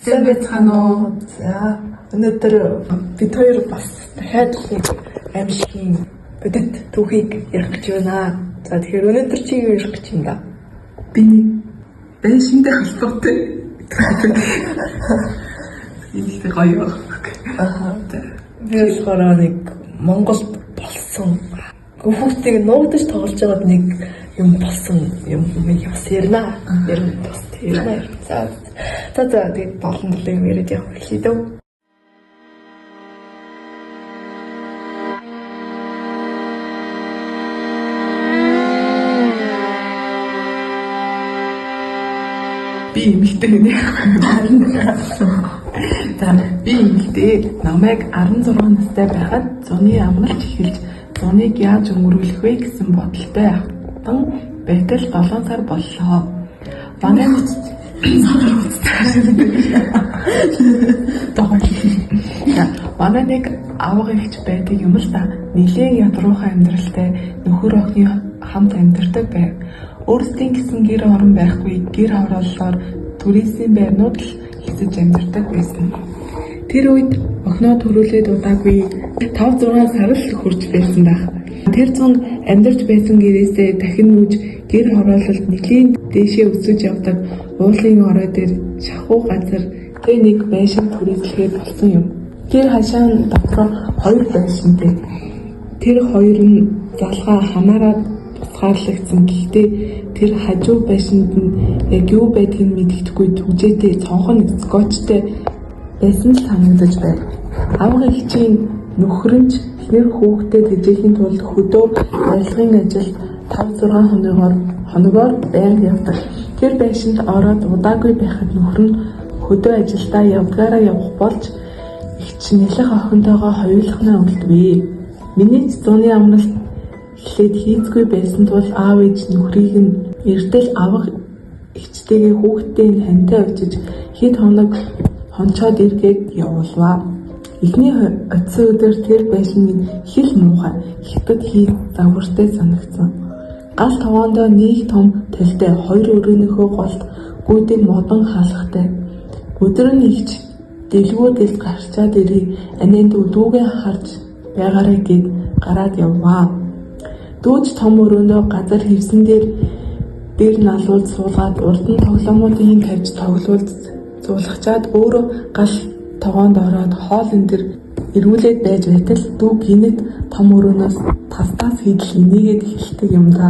Сайн байцгаана уу? За өнөөдөр бид хоёр бас дахиад нэг амьсгийн бодит түүхийг ярих гэж байна. За тэгэхээр өнөөдөр чи юу ярих гэж юм да? Би бэшиндээ холбоотой. Иймэрхүү гоё. Би болохоор нэг Монголд болсон хүүхдийг нуугдаж тоглож байгаад нэг юм болсон юм бас ярина. Ярина. За тэгээд болон юм яриад явах хэлээ дөө. Би эмэгтэй нэ. За би эмэгтэй намайг 16 настай байхад зуны амралт эхэлж зуныг яаж өнгөрүүлэх вэ гэсэн бодолтой ахтан байтал 7 сар боллоо. Манай нэг авга ихч байдаг юм л да. Нилээн ядруухан амьдралтай нөхөр охины хамт амьдардаг байв. Өөрсдийн гэсэн гэр орон байхгүй гэр хорооллоор туризмын байрнууд л хэсэж амьдардаг байсан. Тэр үед охиноо төрүүлээд удаагүй 5-6 сар л хүрч байсан байх. Тэр зун амьдарч байсан гэрээсээ дахин нүүж гэр хороололд нэлийн дээшээ өсөж явдаг уулын орой дээр шахуу газар тэг нэг байшин түрээслэхээр болсон юм. Тэр хашаан дотроо 2 байшинтэй. Тэр хоёр нь залгаа хамаараад тусгаарлагдсан. Гэхдээ тэр хажуу байшинд нь яг юу байдгийг мэддэхгүй түгжээтэй цонхон скотчтэй байсан л санагдаж байв. Авга ихчийн нөхөрч эхнэр хүүхдэд тэжээхийн тулд хөдөө барилгын ажил 5-6 хоногоор байнга явдаг. Тэр байшинд ороод удаагүй байхад нөхөр нь хөдөө ажилдаа явдгаараа явах болж ихч нэлэх охинтойгоо хоёулахнаа үлдвэ. Миний зуны амралт эхлээд хийцгүй байсан тул аав ээж нөхрийг нь эртэл авах ихчтэйгээ хүүхдтэй нь хантай очиж хэд хоног хончоод эргээд явуулваа. Эхний оцсон өдөр тэр байшиныг хэл муухай хятад хий загвартай санагдсан. Гал тогоондоо нэг том талтай 2 өрөөнийхөө голд гүйдэг модон хаалгатай. Өдөр нь ихч дэлгүүрдэл гарчаад ирээ анид дүүгээ харж байгаарай гэд гараад явваа. Дүүж том өрөөндөө газар хевсэн дээр налуулд суулгаад урд нь тоглоомуудын тавьж тоглуулж зуулгачаад өөрөө гал тогоонд ороод хоол энэ эргүүлээд байж байтал дүү гинэт том өрөөнөөс тастаас хийдэл энийгээд хэлдэг юм да.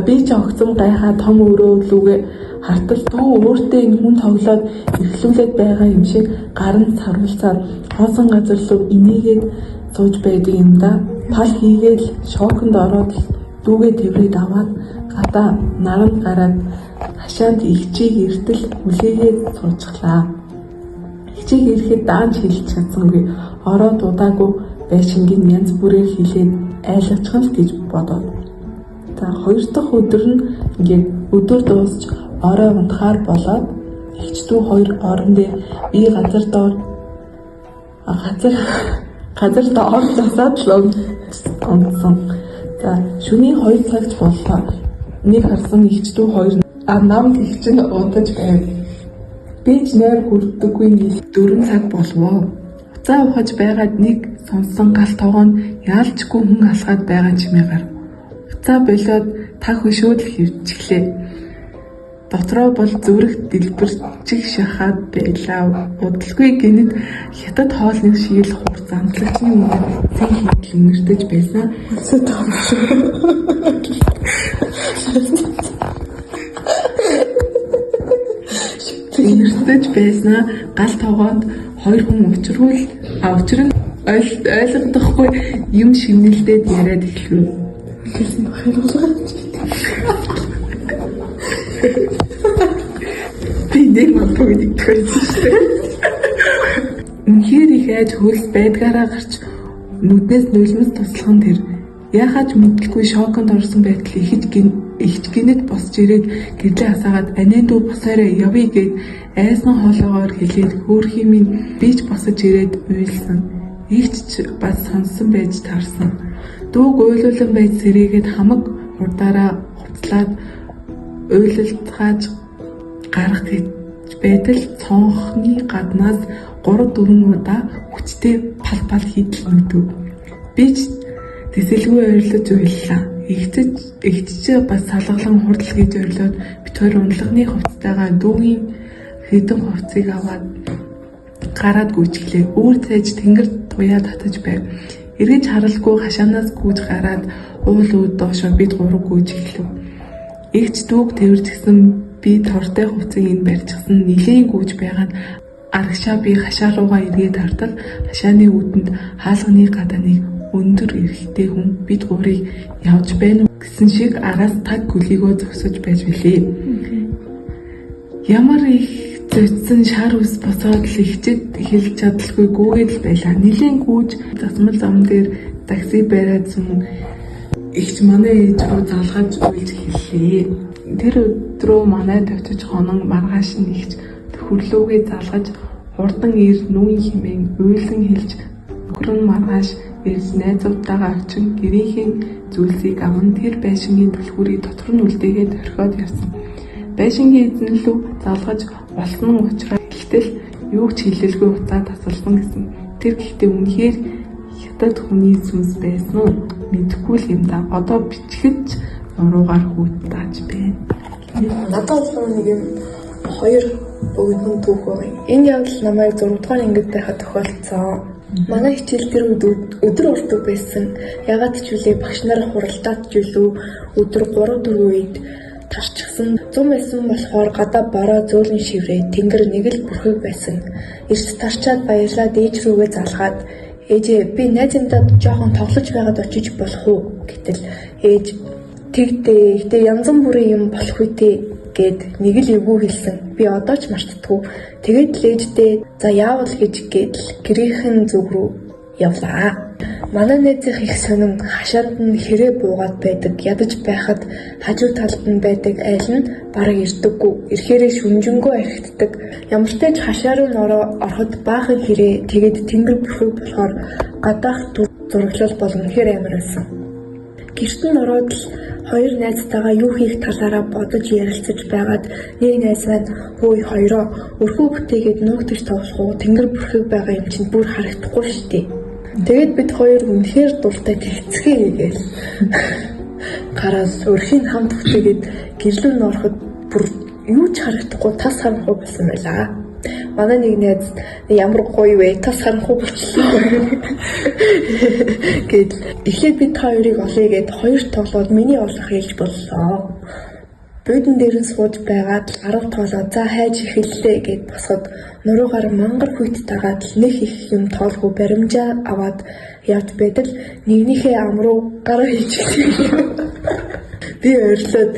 Би ч огцом гайхаа том өрөө лүүгээ хартал дүү өөртөө энэ хүн тоглоод эрхлүүлээд байгаа юм шиг гарын сарвалцаад хоосон газар руу энийгээд сууж байдаг юм да. Пал хийгээл шоконд ороод дүүгээ тэрвэд аваад гадаа наранд гараад хашаанд ихчийг эртэл хүлээгээд суучглаа. Ихчийг ирэхэд даанч хэлж чадсангүй ороод удаагүй байшингийн янз бүрээр хилээд айлгачхан л гэж бодоод. За 2 дахь өдөр нь ингээд өдөр дуусч орой унтахаар болоод ихчдүү 2 орон дээр би газар доор засаад л онцсон. За шөнийн 2 цагт боллоо. Нэг харсан ихчдүү 2 намд ихч нь унтаж байв. Би ч нойр хүрдэггүй нэг 4 цаг болвоо. Уцаа ухаж байгаад нэг сонсон гал тогоонд яалчгүй хүн алхаад байгаа чимээ гар. Уцаа болоод таг хөшөөд хөвчихлээ. Дотроо бол зүрх дэлбэрчих шахаад байлаа. Удалгүй гинэд хятад хоолны шиг л хур замтлагчны өмнө цэг хийдэл өнгөртөж байсан. Өнгөртөж байснаа гал тогоонд 2 хүн учир нь ойлгохдохгүй юм шивнэлдээд яриад эхлэв. Би нэг модыг тэгчихсэн. Үнхээр их айж хөлс байдгаараа гарч нүднээс нулимс туслахын тэр яхаж мэдлгүй шоконд орсон байтал ихч гинэт босч ирээд гэрлээ хасаагаад анидүү босоорой явъя гэд айсан хоолоогоор хэлээд хөөрхий минь би ч босож ирээд уйлсан. Ихч бас сонсон байж таарсан. Дүүг уйлуулан байж сэрээгээд хамаг хурдаараа хувцлаад уйлалтгааж гарах гэж байтал цонхны гаднаас 3-4 удаа хүчтэй пал хийдэл нүдэв. Би ч тэсэлгүй ойрлож уйллаа. Игтж бас салгалан хурдл гэж ойрлоод бид хоёр унлагны хувцастайгаа дүүгийн хэдэн хувцсыг аваад гараад гүйчихлээ. Үүр цайж тэнгэр туяа татаж байв. Эргэж харалгүй хашаанаас гүйж гараад уул үүд доошоо бид гурав гүйж эхлэв. Игч дүүг тэрвэрчсэн би тортой хувцсыг энд барьчихсан нилийн гүйж байгаа нь арагшаа би хашаа руугаа эргээд тартал хашааны үүдэнд хаалганы гадааныг өндөр эрхтэй хүн бид гурыг явж байна гэсэн шиг араас таг гөлийгөө зогсож байж билээ. Ямар их зөцсөн шар ус босоод л ихчэд хэлж чадалгүй гүгээд л байлаа. Нилийн гүйж засмал зам дээр такси бариадсан ихч манай ээж рүү залгаж уйлж эхэллээ. Тэр өдрөө манайд очиж хонон маргааш нь ихч төрлөөгээ залгаж хурдан ир нүүн химэн уйлан хэлж нөхрөн маргааш ирж найзуудтайгаа очин гэрийнхэн зүйлсийг аван тэр байшингийн түлхүүрийг дотор нь үлдээгээд орхиод явсан. Байшингийн эзэн лүү залгаж болсон учраас ихтэл юу ч хэлэлгүй уцаа тасалсан гэсэн. Тэр гэхдээ үнэхээр хятад хүний сүнс байсан уу? Мэдэхгүй л юм да. Одоо бичгэд нуруугаар хүүтааж байна. Надад бол нэг юм хоёр өвгөн түүх байгаа. Энэ явдал намайг 6 дугаар ангид байхад тохиолдсон. Манай хичээл тэр өдөр уртуг байсан. Ягаад ч үлээ багш нар хуралдаад ч үлээ өдөр 3-4 үед тарчихсан. Зум байсан болохоор гадаа бороо зөөлөн шиврээ тэнгэр нэг л бүрхэг байсан. Эрт тарчаад баярлаад ээж рүүгээ залгаад ээжээ би найзымдаа жоохон тоглож байгаад очиж болох уу гэтэл ээж тэгтээ янзан бүрийн юм болох үедээ гэд нэг л эвгүй хэлсэн. Би одоо ч мартдаггүй. Тэгээд л ээждээ за яавал гэж гэдэл гэрийнхэн зүг рүү явлаа. Манай найзынх их сонин хашаанд нь хэрэг буугаад байдаг. Ядаж байхад хажуу талд нь байдаг айл нь бараг ирдэггүй. Ирэхээрээ шүнжэнгөө архитдаг. Ямар ч тач хашаа руу ороход баахан хэрэг тэгээд тэнгэр бүрхэг болохоор гадаах зураглал боломжтой амар байсан. Гэрт нь ороод л хоёр найзтайгаа юу хийх талаараа бодож ярилцаж байгаад нэг найз маань хөөе хоёроо өрхөө бүтээгээд нуугдаж тоглох уу? Тэнгэр бүрхэг байгаа юм чинь бүр харагдахгүй шүү дээ. Тэгээд бид хоёр үнэхээр дуртай тэгцгээе гээл. Гараас өрхийн хамт бүтээгээд гэрлэн ороход бүр юу ч харагдахгүй тас харанхуй болсон байлаа. Манай нэг найз ямар гоё вэ? Тас харанхуй болчихлоо. Гэт эхлээд бид хоёрыг олъё гэд хоёр тоглоод миний олох хэлж боллоо. Буудан дээр нь сууж байгаад 10 тоолоо за хайж эхэллээ гэд босоход нуруугаар мангар хүйт дагаад нэг их юм тоолгүй баримжаа аваад явж байтал нэгнийхээ ам руу гараа хийчихлээ. Би ойрлоод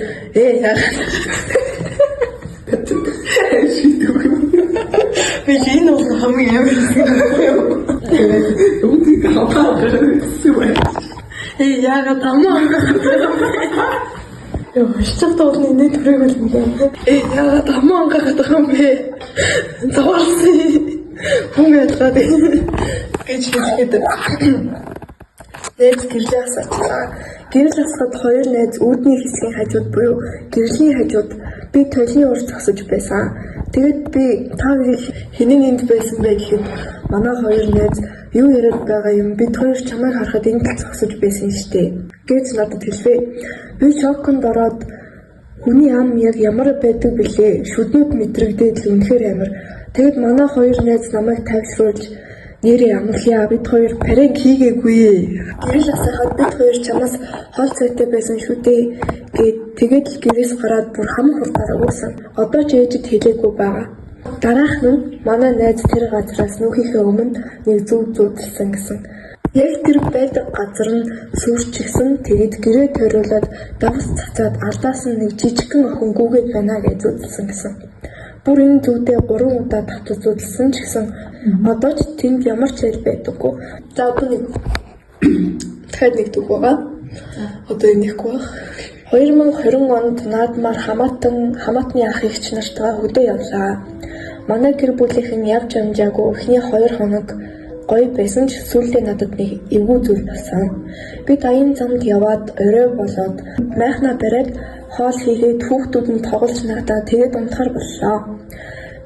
би энэ бол хамгийн амар юм. Үгүй хаваа яагаад амаа Шчагт орны нэг төрөг юм байна. Яагаад амаа ангаахад байгаа юм бэ? Зовлон. Хүн ялгаад гэж хэлээд. Найз гэрлээс очлаа. Гэрэл асгаад хоёр найз үүдний хэсгийн хажууд буюу гэрлийн хажууд би тойлын урд зогсож байсан. Тэгээд би та хоёрыг хинэн энд байсан бэ гэхэд манай хоёр найз юу яриад байгаа юм бид хоёр чамайг харахад энд зогсож байсан штэ гэж надад хэлвэ. Би шоконд ороод хүний ам яг ямар байдаг бэлээ шүднүүд мэдрэгдээд л үнэхээр амар. Тэгэд манай хоёр найз намайг тавьшруулж нэрээ амлая бид хоёр парен хийгээгүй. Гэрэл асахад бид хоёр чамаас хол цайтай байсан шүү дээ гэд тэгээд л гэрээс гараад бүр хам хурдаар өгсөн. Одоо ч ээжид хэлээгүй байгаа. Дараах нь манай найз тэр газраас нөхийнхээ өмнө нэг зүг зүүдэлсэн гэсэн. Яг тэр байдаг газар нь сүрчгсэн тэгээд гэрээ тойруулаад давс цацаад алдаас нь нэг жижигхэн охин гүгээд байна гэж зүүдэлсэн гэсэн. Бүр энэ зүудээ 3 удаа татж зүүдэлсэн ч гэсэн одоо ч тэнд ямар ч айл байдаггүй. За одоо нэг дахиад нэг үг байгаа. Одоо энэхгүй баг. 2020 онд наадмаар хамаатны ах эгч нартайгаа хөдөө явлаа. Манай гэр бүлийнхэн явж амжаагүй эхний 2 хоног гоё байсан ч сүүлдээ надад нэг эвгүй зүйл болсон. Бид аян замд яваад орой болоод майхнаа бариад хоол хийгээд хүүхдүүд нь тоглож надаа тэгээд унтахаар боллоо.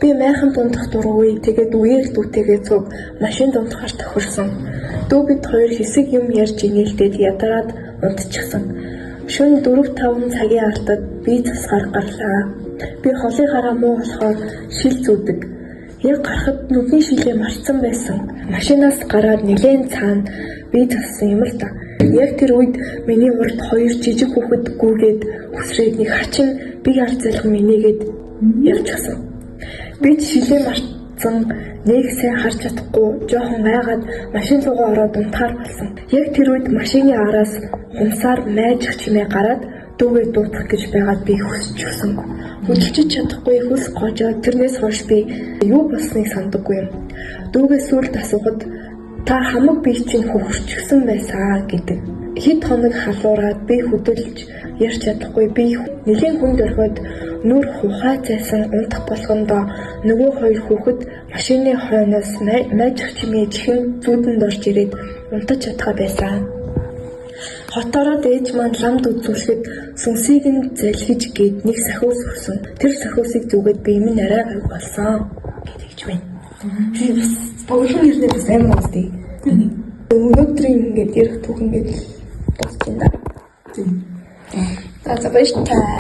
Би майхан дундах дургүй тэгээд үеэр дүүтэйгээ цуг машин дундахаар тохирсон. Дүү бид хоёр хэсэг юм ярьж инээлдээд ядараад унтчихсан. Шөнө 4-5 цагийн артад би засгаар гарлаа. Би холынхаараа муу болохоор шил зүүдэг. Яг гарахад нүдний шилээ марцсан байсан. Машинаас гараад нэлээд цаана би зассан юм л да. Яг тэр үед миний урд 2 жижиг хүүхэд гүгээд хүсрээд нэг хачин би арцалхан минийгээд явчихсан. Би шилээ марцсан нэг сайн харж чадахгүй жоохон айгаад машин руугаа ороод унтахаар болсон. Яг тэр үед машины араас хумсаар майжих чимээ гараад дүүгээ дуутах гэж байгаад би хөсчихсэн. Хөдөлчих чадахгүй хөлс гожоо тэрнээс хойш би юу болсныг сандаггүй юм. Дүүгээ сүлд асуухад та хамаг би чинь хөвөрчихсөн байсаа гэдэг. Хэд хоног халуураад би хөдөлж ярьж чадахгүй би нэлийн хүнд орхиод нүр хухай зайсан унтах болгондоо нөгөө хоёр хүүхэд машины хойноос майжих чимээ чихэн зүүдэнд орж ирээд унтаж чадхаа байсан. Хотоороо ээж маань ламд үзүүлэхэд сүнсийг нь залхиж гээд нэг сахиус өгсөн. Тэр сахиусыг зүгээд би минь арай гайг болсон гэж байна. Би бас богино нэрнээ бас амар устдээ. Өнөөдрийн ингээд ярих түүх ингээд дуусна. За баярлалаа.